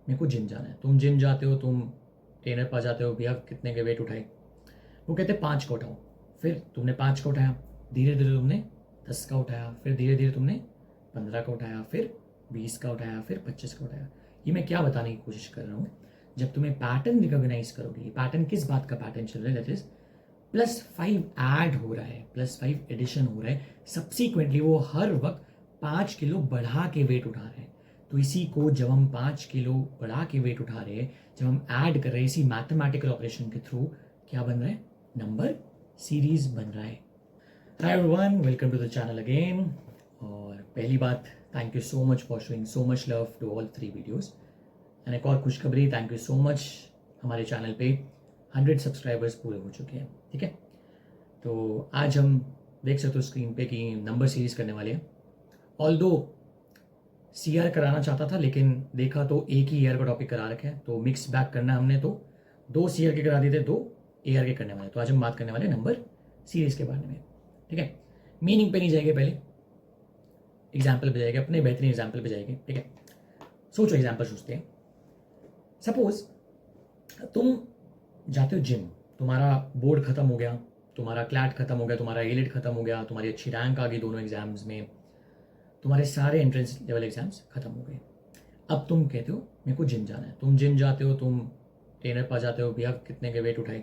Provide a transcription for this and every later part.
मेरे को जिम जाना है। तुम जिम जाते हो, तुम ट्रेनर पास जाते हो, भैया कितने के वेट उठाए? वो कहते हैं 5 का उठाओ। फिर तुमने 5 का उठाया, धीरे धीरे तुमने 10 का उठाया, फिर धीरे धीरे तुमने 15 का उठाया, फिर 20 का उठाया, फिर 25 का उठाया। ये मैं क्या बताने की कोशिश कर रहा हूँ, जब तुम्हें पैटर्न रिकॉग्नाइज करोगे, ये पैटर्न किस बात का पैटर्न चल रहा है, दैट इज +5 ऐड हो रहा है, +5 एडिशन हो रहा है, सब्सिक्वेंटली वो हर वक्त 5 किलो बढ़ा के वेट उठा रहे हैं। तो इसी को जब हम 5 किलो बढ़ा के वेट उठा रहे हैं, जब हम ऐड कर रहे हैं इसी मैथमेटिकल ऑपरेशन के थ्रू, क्या बन रहा है? नंबर सीरीज बन रहा है। Hi everyone, welcome to the channel again. और पहली बात, thank you so much for showing so much love to all 3 videos. And एक और खुशखबरी, थैंक यू सो मच, हमारे चैनल पे 100 सब्सक्राइबर्स पूरे हो चुके हैं। ठीक है, तो आज हम देख सकते हो स्क्रीन पे कि नंबर सीरीज करने वाले हैं। ऑल्दो सीआर कराना चाहता था, लेकिन देखा तो एक ही ईयर का टॉपिक करा रखे हैं, तो मिक्स बैक करना है हमने, तो 2 सीआर के करा दिए थे, 2 एआर के करने वाले। तो आज हम बात करने वाले नंबर सीरीज के बारे में। ठीक है, मीनिंग पे नहीं जाएंगे, पहले एग्जाम्पल पे जाएंगे, अपने बेहतरीन एग्जाम्पल पे जाएंगे। ठीक है, सोचो, एग्जाम्पल सोचते हैं। सपोज तुम जाते हो जिम, तुम्हारा बोर्ड खत्म हो गया, तुम्हारा क्लैट खत्म हो गया, तुम्हारा एलिट खत्म हो गया, तुम्हारी अच्छी रैंक आ गई दोनों एग्जाम्स में, तुम्हारे सारे एंट्रेंस लेवल एग्जाम्स खत्म हो गए। अब तुम कहते हो मेरे को जिम जाना है। तुम जिम जाते हो, तुम ट्रेनर पास जाते हो, भैया कितने के वेट उठाए?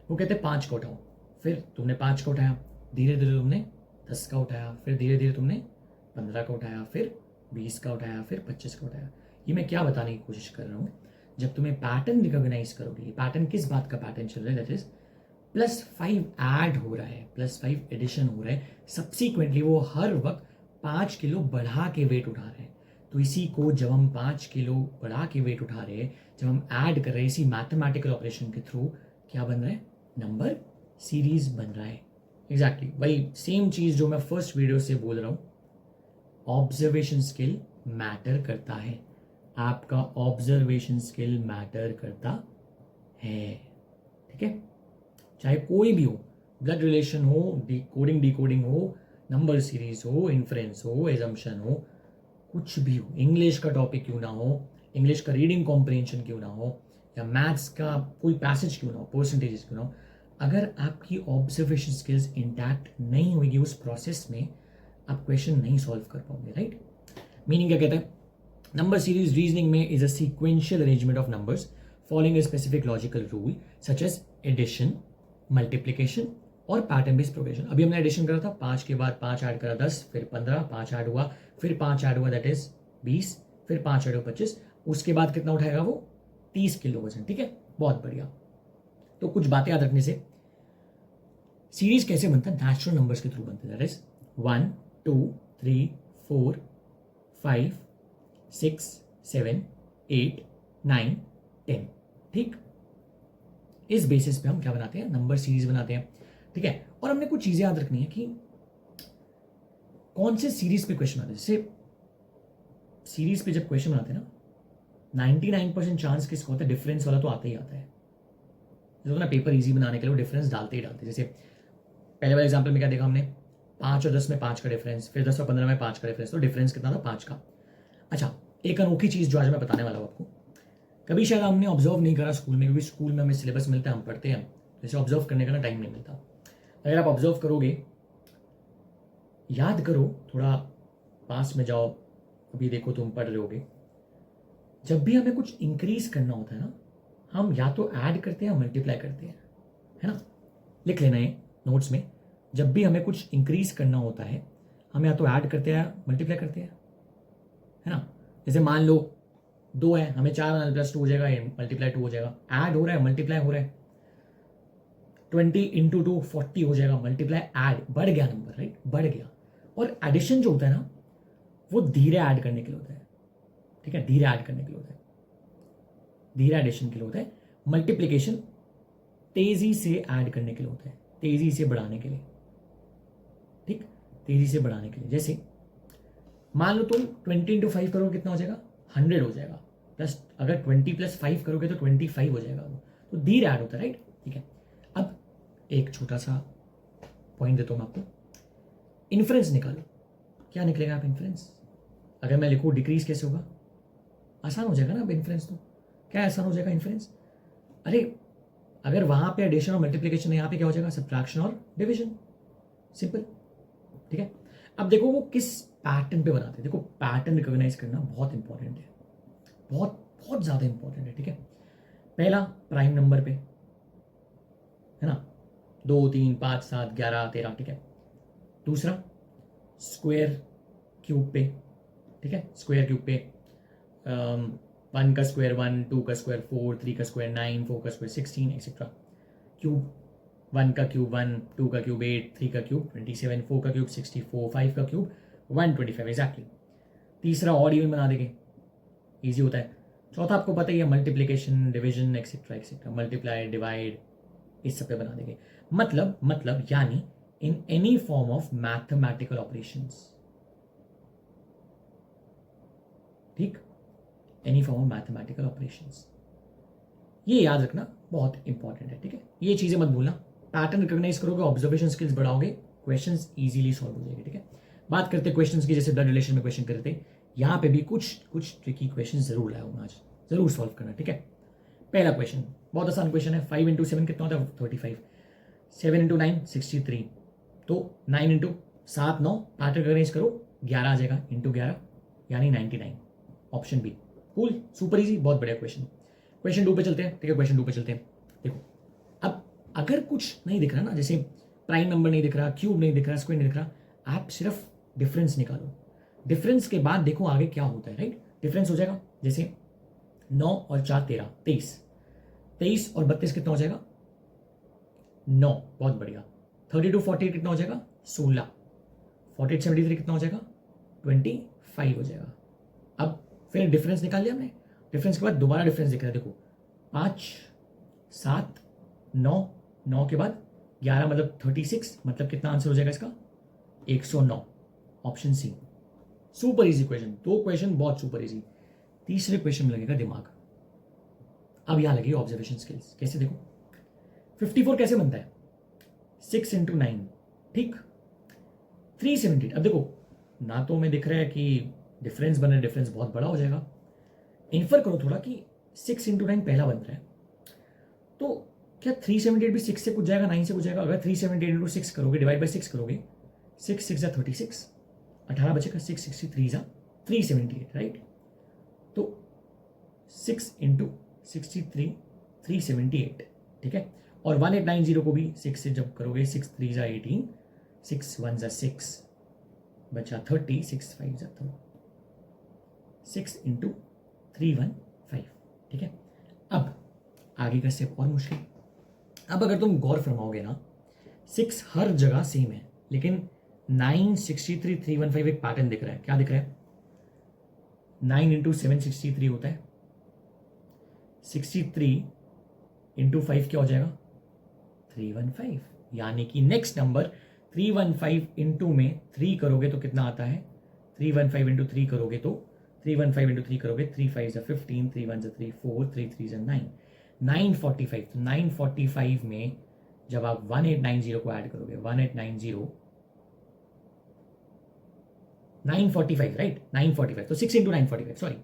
वो कहते हैं 5 का उठाओ। फिर तुमने 5 का उठाया, धीरे धीरे तुमने 10 का उठाया, फिर धीरे धीरे तुमने 15 का उठाया, फिर 20 का उठाया, फिर 25 का उठाया। ये मैं क्या बताने की कोशिश कर रहा हूँ, जब तुम्हें पैटर्न रिकॉग्नाइज करोगे, ये पैटर्न किस बात का पैटर्न चल रहा है, दैट इज +5 ऐड हो रहा है, +5 एडिशन हो रहा है, सब्सिक्वेंटली वो हर वक्त 5 किलो बढ़ा के वेट उठा रहे हैं। तो इसी को जब हम 5 किलो बढ़ा के वेट उठा रहे हैं, जब हम ऐड कर रहे हैं इसी मैथमेटिकल ऑपरेशन के थ्रू, क्या बन रहा है? नंबर सीरीज बन रहा है। एग्जैक्टली वही सेम चीज जो मैं फर्स्ट वीडियो से बोल रहा हूं, ऑब्जर्वेशन स्किल मैटर करता है। आपका ऑब्जर्वेशन स्किल मैटर करता है। ठीक है, चाहे कोई भी हो, ब्लड रिलेशन हो, डिकोडिंग हो, नंबर सीरीज हो, इन्फ्रेंस हो, एजम्पशन हो, कुछ भी हो, इंग्लिश का टॉपिक क्यों ना हो, इंग्लिश का रीडिंग कॉम्प्रिहेंशन क्यों ना हो, या मैथ्स का कोई पैसेज क्यों ना हो, परसेंटेजेस क्यों ना हो, अगर आपकी ऑब्जर्वेशन स्किल्स इंटैक्ट नहीं होगी उस प्रोसेस में, आप क्वेश्चन नहीं सॉल्व कर पाओगे। राइट, मीनिंग क्या कहता है? नंबर सीरीज रीजनिंग में is a sequential arrangement of numbers following a specific logical rule such as addition, multiplication और पैटर्न बेस्ड प्रोग्रेशन। अभी हमने एडिशन करा था, 5 के बाद 5 ऐड करा 10, फिर 15, 5 ऐड हुआ, फिर 5 ऐड हुआ दैट इज 20, फिर 5 ऐड हुआ 25, उसके बाद कितना उठाएगा वो? 30 किलो वजन। ठीक है, बहुत बढ़िया। तो कुछ बातें याद रखने से, सीरीज कैसे बनता है? नेचुरल नंबर्स के थ्रू बनता है, दैट इज 1 2 3 4 5 6 7 8 9 10। ठीक, इस बेसिस पे हम क्या बनाते हैं? नंबर सीरीज बनाते हैं। ठीक है, और हमने कुछ चीजें याद रखनी है कि कौन से सीरीज पे क्वेश्चन आते हैं। जैसे सीरीज पे जब क्वेश्चन आते हैं ना, 99% चांस किसका होता है? डिफरेंस वाला तो आता ही आता है। जो ना पेपर इजी बनाने के लिए डिफरेंस डालते ही डालते हैं। जैसे पहले वाले एग्जाम्पल में क्या देखा हमने? 5 और 10 में 5 का डिफरेंस, फिर 10 और 15 में 5 का डिफरेंस, तो डिफरेंस कितना था? 5 का। अच्छा, एक अनोखी चीज जो आज मैं बताने वाला हूं आपको, कभी शायद हमने ऑब्जर्व नहीं करा स्कूल में, क्योंकि स्कूल में हमें सिलेबस मिलता है, हम पढ़ते हैं, जैसे ऑब्जर्व करने का ना टाइम नहीं मिलता। अगर आप ऑब्जर्व करोगे, याद करो, थोड़ा पास में जाओ, अभी देखो तुम पढ़ रहे होगे, जब भी हमें कुछ इंक्रीज करना होता है ना, हम या तो ऐड करते हैं या मल्टीप्लाई करते हैं, है ना? लिख लेना है नोट्स में, जब भी हमें कुछ इंक्रीज करना होता है, हम या तो ऐड करते हैं या मल्टीप्लाई करते हैं, है ना? जैसे मान लो 2 है, हमें 4 + 2 हो जाएगा, मल्टीप्लाई 2 हो जाएगा, ऐड हो रहा है मल्टीप्लाई हो रहा है, 20 × 2 40 हो जाएगा, मल्टीप्लाई ऐड, बढ़ गया नंबर, राइट, बढ़ गया। और एडिशन जो होता है ना, वो धीरे ऐड करने के लिए होता है। ठीक है, धीरे ऐड करने के लिए होता है, धीरे एडिशन के लिए होता है। मल्टीप्लीकेशन तेजी से ऐड करने के लिए होता है, तेजी से बढ़ाने के लिए। ठीक, तेजी से बढ़ाने के लिए। जैसे मान लो तुम 20 × 5 करोगे, कितना हो जाएगा? 100 हो जाएगा, प्लस अगर 20 + 5 करोगे तो 25 हो जाएगा, वो तो धीरे ऐड होता है, राइट। ठीक है, अब एक छोटा सा पॉइंट देता हूं मैं आपको, इन्फ्रेंस निकालो। क्या निकलेगा आप? इन्फ्रेंस। अगर मैं लिखूं डिक्रीज कैसे होगा? आसान हो जाएगा ना अब इन्फ्रेंस। तो क्या आसान हो जाएगा इन्फ्रेंस? अरे अगर वहां पे एडिशन और मल्टीप्लिकेशन है, यहाँ पे क्या हो जाएगा? सब्ट्रैक्शन और डिविजन। सिंपल। ठीक है। अब देखो वो किस पैटर्न पे बनाते हैं। देखो पैटर्न रिकॉग्नाइज करना बहुत इंपॉर्टेंट है, बहुत बहुत ज्यादा इंपॉर्टेंट है। ठीक है। पहला प्राइम नंबर पे है ना, 2 3 5 7 11 13। ठीक है। दूसरा स्क्वायर क्यूब पे। ठीक है, स्क्वायर क्यूब पे 1 का स्क्वायर 1, 2 का स्क्वायर 4, 3 का स्क्वायर 9, 4 का स्क्वायर 16 एक्सेट्रा। क्यूब 1 का क्यूब 1, 2 का क्यूब 8, 3 का क्यूब 27, 4 का क्यूब 64, 5 का क्यूब 125 एग्जैक्टली। तीसरा ऑड इवन बना देंगे, ईजी होता है। चौथा आपको पता ही है, multiplication division etcetera etcetera, multiply divide, इस सब पे बना देंगे। मतलब यानी in any form of mathematical operations. ठीक, any form of mathematical operations, ये याद रखना बहुत इंपॉर्टेंट है। ठीक है, ये चीजें मत भूलना। पैटर्न रिकॉग्नाइज करोगे, ऑब्जर्वेशन स्किल्स बढ़ाओगे, क्वेश्चंस इजीली सॉल्व हो जाएंगे। ठीक है, बात करते हैं क्वेश्चंस की, जैसे ब्लड रिलेशन में क्वेश्चन करते हैं, यहाँ पे भी कुछ ट्रिकी क्वेश्चन जरूर लाया हूँ आज, जरूर सॉल्व करना। ठीक है, पहला क्वेश्चन बहुत आसान क्वेश्चन है। 5 इंटू 7 कितना होता है? 35। 7 इंटू 9 63। तो 9 इंटू 7 9, पैटर्न रिकॉग्नाइज करो, 11 आ जाएगा, इंटू 11 यानी 99, option B. Cool, super easy, बहुत बढ़िया क्वेश्चन। क्वेश्चन 2 पे चलते हैं। ठीक है, क्वेश्चन 2 पे चलते हैं। देखो अब अगर कुछ नहीं दिख रहा ना, जैसे प्राइम नंबर नहीं दिख रहा, क्यूब नहीं दिख रहा, स्क्वायर नहीं दिख रहा, आप सिर्फ डिफरेंस निकालो। डिफरेंस के बाद देखो आगे क्या होता है। राइट, डिफरेंस हो जाएगा, जैसे 9 और 4 13, 23। 23 और 32 कितना हो जाएगा? 9, बहुत बढ़िया। 32 48 कितना हो जाएगा? 16। 48 73 कितना हो जाएगा? 25 हो जाएगा। अब फिर डिफरेंस निकाल लिया हमने। डिफरेंस के बाद दोबारा डिफरेंस दिख रहा है, देखो 5 7 9, 9 के बाद 11 मतलब 36, मतलब कितना आंसर हो जाएगा इसका? 109, option C. Super easy question, 2 question बहुत सुपर इजी। तीसरे क्वेश्चन में लगेगा दिमाग। अब यहां लगेगी ऑब्जर्वेशन स्किल्स। कैसे? देखो 54 कैसे बनता है? 6 इंटू 9। ठीक, 378। अब देखो ना तो में दिख रहा है कि डिफरेंस बन रहा है, डिफरेंस बहुत बड़ा हो जाएगा। इन्फर करो थोड़ा कि 6 इंटू 9 पहला बन रहा है, तो क्या 378 भी 6 से कुछ जाएगा, 9 से कुछ जाएगा? अगर 378 इंटू 6 करोगे, डिवाइड बाई 6 करोगे, 6 6 36, 18 बचेगा, 6 63 378। राइट, तो 6 इंटू 63 378। ठीक है, और 1890 को भी 6 से जब करोगे, 6 3 18, 6 1 6 बचा 30, 6 5 30, 6 इंटू 315। ठीक है, अब आगे का स्टेप और मुश्किल। अब अगर तुम गौर फरमाओगे ना, 6 हर जगह सेम है, लेकिन 9 63 315 एक पैटर्न दिख रहा है। क्या दिख रहा है? 9 इंटू 7 63 होता है, 63 इंटू 5 क्या हो जाएगा? 315। यानी कि नेक्स्ट नंबर 315 इंटू में 3 करोगे तो कितना आता है? 315 इंटू 3 करोगे तो 315 इंटू 3 करोगे, 3 5 15, 3 1 3 4, 3 3 9, 945। तो 945 में जब आप 1890 को ऐड करोगे, 1890 945, राइट, 945। तो 6 इंटू 945, सॉरी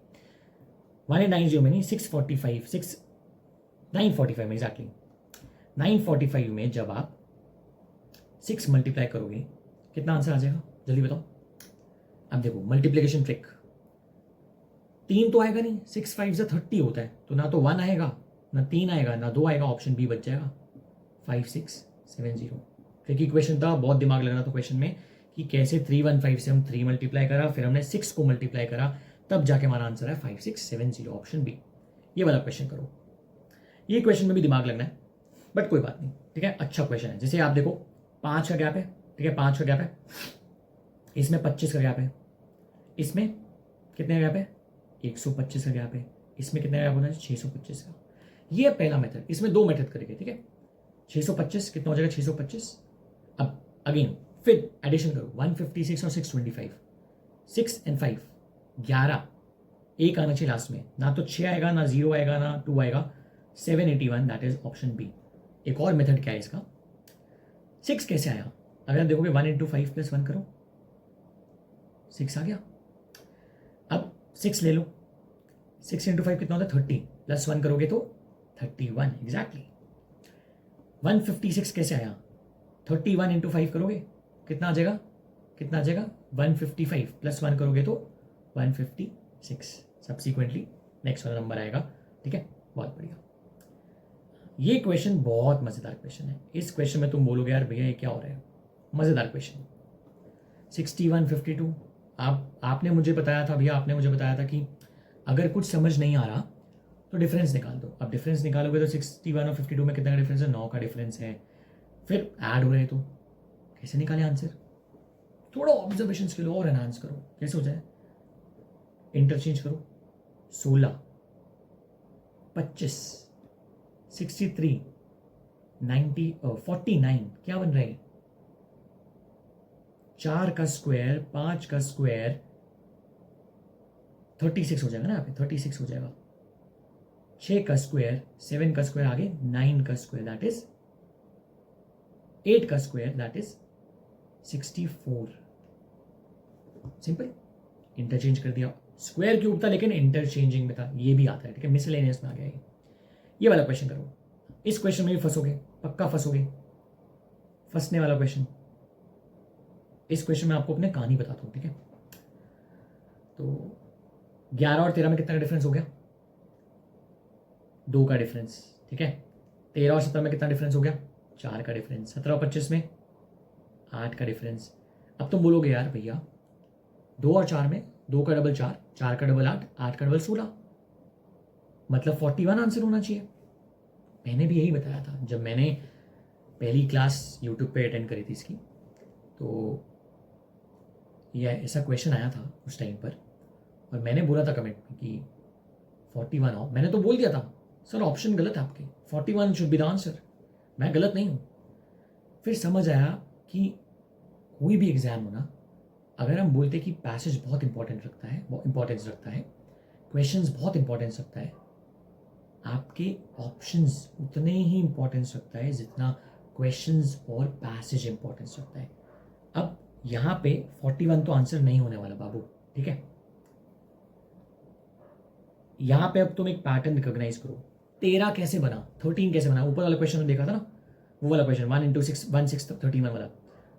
1890 में नहीं, 645, 6 945 में एग्जैक्टली। 945 में जब आप 6 मल्टीप्लाई करोगे, कितना आंसर आ जाएगा? जल्दी बताओ। अब देखो मल्टीप्लीकेशन ट्रिक, 3 तो आएगा नहीं, 6 5 30 होता है, तो ना तो 1 आएगा, ना 3 आएगा, ना 2 आएगा, ऑप्शन बी बच जाएगा 5670। ट्रिकी क्वेश्चन था, बहुत दिमाग लग रहा था क्वेश्चन में कि कैसे 315 से हम 3 मल्टीप्लाई करा, फिर हमने 6 को मल्टीप्लाई करा, तब जाके हमारा आंसर है 5670, ऑप्शन बी। ये वाला क्वेश्चन करो, ये क्वेश्चन में भी दिमाग लगना है, बट कोई बात नहीं। ठीक है, अच्छा क्वेश्चन है। जैसे आप देखो 5 का गैप है, ठीक है, 5 का गैप है, इसमें 25 का गैप है, इसमें कितने का गैप है? 125 का गैप है, इसमें कितने का गैप होता है? 625 का। ये पहला मेथड। इसमें 2 मेथड करेंगे। ठीक है, 625 कितना हो जाएगा? 625। अब अगेन फिर एडिशन करो, 156 और 625, 6 एंड 5 11, एक आना चाहिए लास्ट में, ना तो 6 आएगा, ना 0 आएगा, ना 2 आएगा, 781, दैट इज ऑप्शन बी। एक और मेथड क्या है इसका? 6 कैसे आया? अगर देखोगे 1 इंटू 5 प्लस 1 करो, 6 आ गया। अब 6 ले लो, 6 इंटू 5 कितना होता है 30, प्लस 1 करोगे तो 31 एग्जैक्टली। 156 कैसे आया? 31 इंटू 5 करोगे कितना आ जाएगा, कितना आ जाएगा 155, प्लस 1 करोगे तो 156, सब्सिक्वेंटली नेक्स्ट वाला नंबर आएगा। ठीक है, बहुत बढ़िया। ये क्वेश्चन बहुत मज़ेदार क्वेश्चन है। इस क्वेश्चन में तुम बोलोगे यार भैया ये क्या हो रहा है, मज़ेदार क्वेश्चन। 61 52, आपने मुझे बताया था भैया, आपने मुझे बताया था कि अगर कुछ समझ नहीं आ रहा तो डिफरेंस निकाल दो। अब डिफरेंस निकालोगे तो 61 और 52 में कितना का डिफरेंस है, 9 का डिफरेंस है। फिर ऐड हो रहे तो कैसे निकाले आंसर? थोड़ा ऑब्जर्वेशन स्किल और एनहांस करो, कैसे हो जाए, इंटरचेंज करो। 16 25 63 90 49 क्या बन रहा है? 4 का स्क्वायर 5 का स्क्वायर 36 हो जाएगा ना, यहाँ पे 36 हो जाएगा। 6 का स्क्वायर 7 का स्क्वायर आगे 9 का स्क्वायर दैट इज 8 का square that is 64। Simple, interchange कर दिया। स्क्वायर क्यूब था लेकिन इंटरचेंजिंग में था, ये भी आता है। ठीक है, मिसलेनियस में आ गया ये वाला क्वेश्चन करो। इस क्वेश्चन में भी फंसोगे, पक्का फंसोगे, फंसने वाला क्वेश्चन। इस क्वेश्चन में आपको अपने कहानी बताता हूं। ठीक है, तो 11 और 13 में कितना का डिफरेंस हो गया? 2 का डिफरेंस। ठीक है, 13 और 17 में कितना डिफरेंस हो गया? 4 का डिफरेंस। 17 और 25 में 8 का डिफरेंस। अब तुम बोलोगे यार भैया 2 और 4 में 2 का डबल 4, 4 का डबल 8, 8 का डबल 16, मतलब 41 आंसर होना चाहिए। मैंने भी यही बताया था जब मैंने पहली क्लास यूट्यूब पे अटेंड करी थी इसकी, तो यह ऐसा क्वेश्चन आया था उस टाइम पर, और मैंने बोला था कमेंट में कि 41 आओ। मैंने तो बोल दिया था सर ऑप्शन गलत है आपके, 41 शुड बी द आंसर, मैं गलत नहीं हूँ। फिर समझ आया कि कोई भी एग्जाम हो ना, अगर हम बोलते कि पैसेज बहुत इंपॉर्टेंट रखता है, बहुत इंपॉर्टेंस रखता है, क्वेश्चंस बहुत इंपॉर्टेंस रखता है, आपके ऑप्शंस उतने ही इंपॉर्टेंस रखता है जितना क्वेश्चंस और पैसेज इंपॉर्टेंस रखता है। अब यहाँ पे 41 तो आंसर नहीं होने वाला बाबू। ठीक है, यहाँ पे अब तुम एक पैटर्न रिकॉग्नाइज करो। 13 कैसे बना, 13 कैसे बना? ऊपर वाला क्वेश्चन में देखा था ना, वो वाला क्वेश्चन 1 इंटू 6 1 6 31 वाला।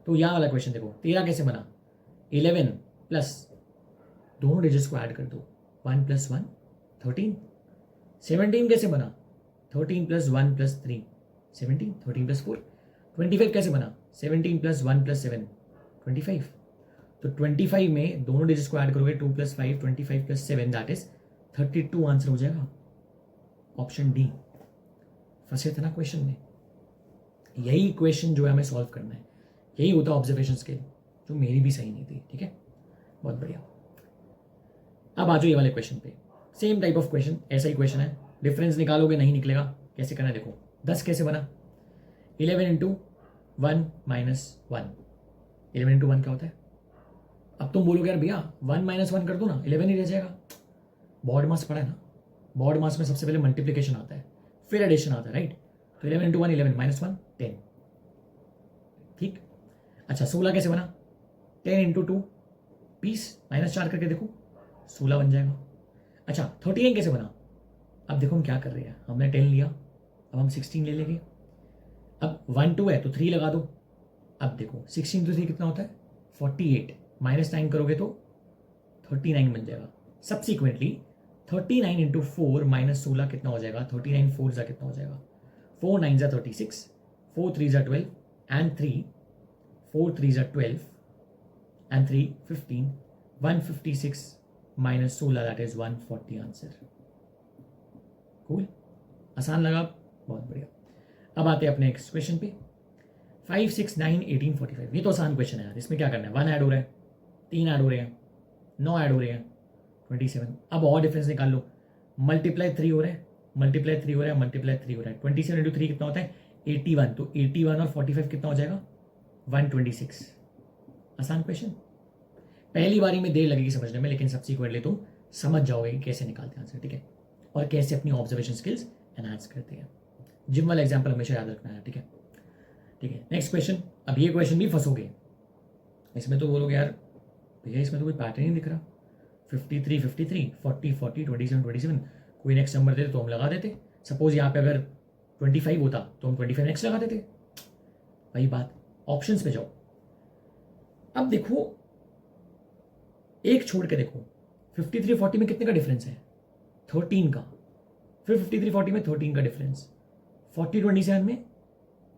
तो यहाँ वाला क्वेश्चन देखो, 13 कैसे बना? 11 प्लस दोनों डिजिट्स को ऐड कर दो, 1 प्लस 1 13। 17 कैसे बना? 13 प्लस 1 प्लस 3 17, 13 प्लस 4। 25 कैसे बना? 17 प्लस 1 प्लस 7 25। तो 25 में दोनों डिजिट्स को ऐड करोगे 2 plus 5 25 plus 7 that is 32 answer हो जाएगा। Option D. फंसे थे ना क्वेश्चन में? यही क्वेश्चन जो है हमें सॉल्व करना है, यही होता है ऑब्जर्वेशन स्किल, जो मेरी भी सही नहीं थी। ठीक है, बहुत बढ़िया। अब आ जाओ ये वाले क्वेश्चन पे, सेम टाइप ऑफ क्वेश्चन, ऐसा ही क्वेश्चन है। डिफरेंस निकालोगे, नहीं निकलेगा, कैसे करना है देखो। 10 कैसे बना? 11 इंटू 1 माइनस 1। 11 इंटू 1 क्या होता है? अब तुम बोलोगे यार भैया 1 माइनस 1 कर दो ना, 11 ही रह जाएगा। बॉड मास पढ़ा है ना, बॉड मास में सबसे पहले मल्टीप्लीकेशन आता है, फिर एडिशन आता है, राइट? तो 11 इंटू 1 11 माइनस 1 10। ठीक, अच्छा 16 कैसे बना? 10 इंटू 2 20 माइनस 4 करके देखो 16 बन जाएगा। अच्छा 39 कैसे बना? अब देखो हम क्या कर रहे हैं, हमने 10 लिया, अब हम 16 ले लेंगे। अब 1 2 है तो 3 लगा दो। अब देखो 16 तो 3 कितना होता है? 48 माइनस 9 करोगे तो 39 बन जाएगा। सब्सिक्वेंटली 39 इंटू 4 माइनस 16 कितना हो जाएगा? 39 4 जा कितना हो जाएगा? 4 9 जा 36, 4 3 जा 12 एंड 3 4 3 जा 12 and 3 15। 156 minus 16 that is 140 answer. Cool, आसान लगा? बहुत बढ़िया। अब आते हैं अपने नेक्स्ट क्वेश्चन पे। 5 6 9 18 45। ये तो आसान क्वेश्चन है यार, इसमें क्या करना है? 1 ऐड हो रहा है, 3 ऐड हो रहे हैं, 9 ऐड हो रहे हैं, 27। अब और डिफरेंस निकाल लो। मल्टीप्लाई 3 हो रहा है, मल्टीप्लाई 3 हो रहा है, मल्टीप्लाई 3 हो रहा है। 27 इंटू 3 कितना होता है? 81। तो 81 और 45 कितना हो जाएगा? 126। आसान क्वेश्चन, पहली बारी में देर लगेगी समझने में, लेकिन सब्सिक्वेंटली तुम समझ जाओगे कि कैसे निकालते हैं आंसर। ठीक है, और कैसे अपनी ऑब्जर्वेशन स्किल्स एनहांस करते हैं। जिम वाला एग्जाम्पल हमेशा याद रखना है। ठीक है, ठीक है। Next question. अब ये क्वेश्चन भी फंसोगे, इसमें तो बोलोगे यार भैया इसमें तो कोई पैटर्न नहीं दिख रहा। 53 53, 40 40, 27 27, कोई नेक्स्ट नंबर देते तो हम लगा देते। सपोज यहाँ पे अगर 25 होता तो हम 25 नेक्स्ट लगा देते। वही बात, ऑप्शंस पे जाओ। अब देखो, एक छोड़ के देखो, 53 40 में कितने का डिफरेंस है? 13 का। फिर 53 40 में 13 का डिफरेंस, 40 27 में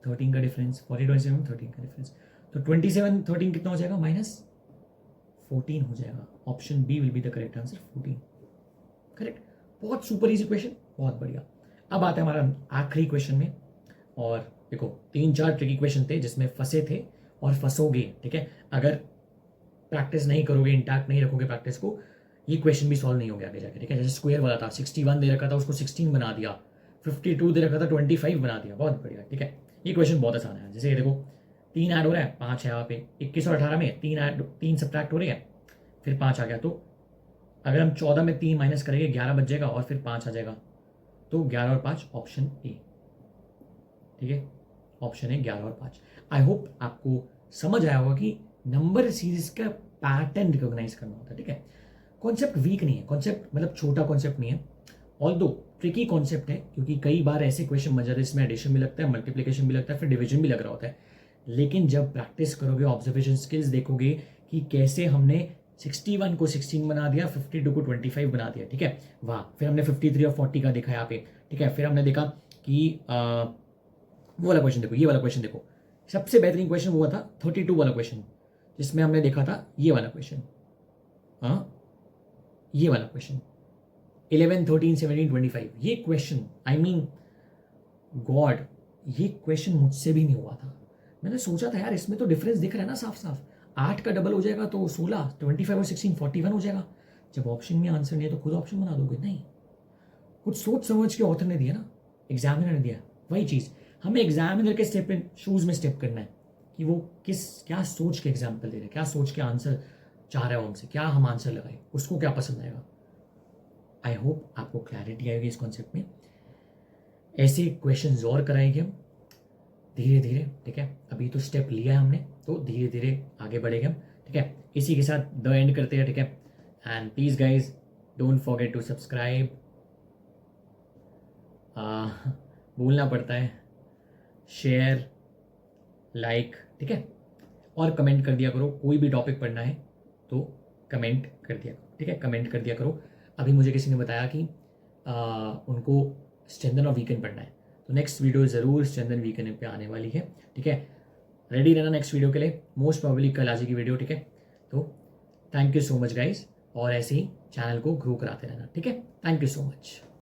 13 का डिफरेंस, 40 27 में 13 का डिफरेंस। तो 27 13 कितना हो जाएगा? -14 हो जाएगा। Option B will be the correct answer, 14। Correct. बहुत सुपर इजी क्वेश्चन, बहुत बढ़िया। अब आता है हमारा आखिरी क्वेश्चन में। और देखो 3-4 ट्रिकी क्वेश्चन थे जिसमें फंसे थे और फंसोगे, ठीक है। अगर प्रैक्टिस नहीं करोगे, इंटैक्ट नहीं रखोगे प्रैक्टिस को, ये क्वेश्चन भी सॉल्व नहीं होंगे आगे जाके, ठीक है। जैसे स्क्वायर वाला था, 61 दे रखा था, उसको 16 बना दिया। 52 दे रखा था, 25 बना दिया। बहुत बढ़िया, ठीक है। ये क्वेश्चन बहुत आसान है। जैसे ये देखो, 3 ऐड हो रहा है, 5 है यहाँ पे। 21 और 18 में 3 सब्ट्रैक्ट हो रही है, फिर 5 आ गया। तो अगर हम 14 में 3 माइनस करेंगे, 11 बच जाएगा और फिर 5 आ जाएगा। तो 11 और 5, ऑप्शन ए, ठीक है। ऑप्शन है 11 और 5। आई होप आपको समझ आया होगा कि नंबर सीरीज का पैटर्न रिकॉग्नाइज करना होता है, ठीक है। कॉन्सेप्ट वीक नहीं है, कॉन्सेप्ट मतलब छोटा कॉन्सेप्ट नहीं है, ऑल्दो ट्रिकी कॉन्सेप्ट है, क्योंकि कई बार ऐसे क्वेश्चन बन जाते हैं इसमें एडिशन भी लगता है, मल्टीप्लिकेशन भी लगता है, फिर डिवीजन भी लग रहा होता है। लेकिन जब प्रैक्टिस करोगे, ऑब्जर्वेशन स्किल्स देखोगे कि कैसे हमने 61 को 16 बना दिया, 52 को 25 बना दिया, ठीक है, वाह। फिर हमने 53 और 40 का देखा यहाँ पे, ठीक है। फिर हमने देखा कि वो वाला क्वेश्चन देखो, ये वाला क्वेश्चन देखो, सबसे बेहतरीन क्वेश्चन हुआ था 32 वाला क्वेश्चन, जिसमें हमने देखा था ये वाला क्वेश्चन, हाँ, ये वाला क्वेश्चन 11 13 17 25। ये क्वेश्चन, आई मीन गॉड, ये क्वेश्चन मुझसे भी नहीं हुआ था। मैंने सोचा था यार इसमें तो डिफरेंस दिख रहा है ना साफ साफ, 8 का डबल हो जाएगा तो 16, 25 और 16 41 हो जाएगा। जब ऑप्शन में आंसर नहीं है तो खुद ऑप्शन बना दोगे? नहीं, कुछ सोच समझ के ऑथर ने दिया ना, एग्जामिनर ने दिया। वही चीज़ हमें एग्जामिनर के स्टेप इन शूज में स्टेप करना है कि वो क्या सोच के एग्जाम्पल दे रहे हैं, क्या सोच के आंसर चाह रहा है हमसे, क्या हम आंसर लगाए, उसको क्या पसंद आएगा। आई होप आपको क्लैरिटी आएगी इस कॉन्सेप्ट में। ऐसे क्वेश्चन और कराएंगे हम धीरे धीरे, ठीक है। अभी तो स्टेप लिया है हमने, तो धीरे धीरे आगे बढ़ेंगे हम, ठीक है। इसी के साथ द एंड करते हैं, ठीक है। And please guys don't forget to subscribe, भूलना पड़ता है, शेयर, लाइक, ठीक है। और कमेंट कर दिया करो, कोई भी टॉपिक पढ़ना है तो कमेंट कर दिया करो, ठीक है। कमेंट कर दिया करो। अभी मुझे किसी ने बताया कि उनको स्ट्रेंथन और वीकेंड पढ़ना है, तो नेक्स्ट वीडियो ज़रूर स्ट्रेंथन वीकेंड पे आने वाली है, ठीक है। रेडी रहना नेक्स्ट वीडियो के लिए, मोस्ट प्रोबेबली कल आ जाएगी वीडियो, ठीक है। तो thank you so much guys, और ऐसे ही चैनल को ग्रो कराते रहना, ठीक है। Thank you so much.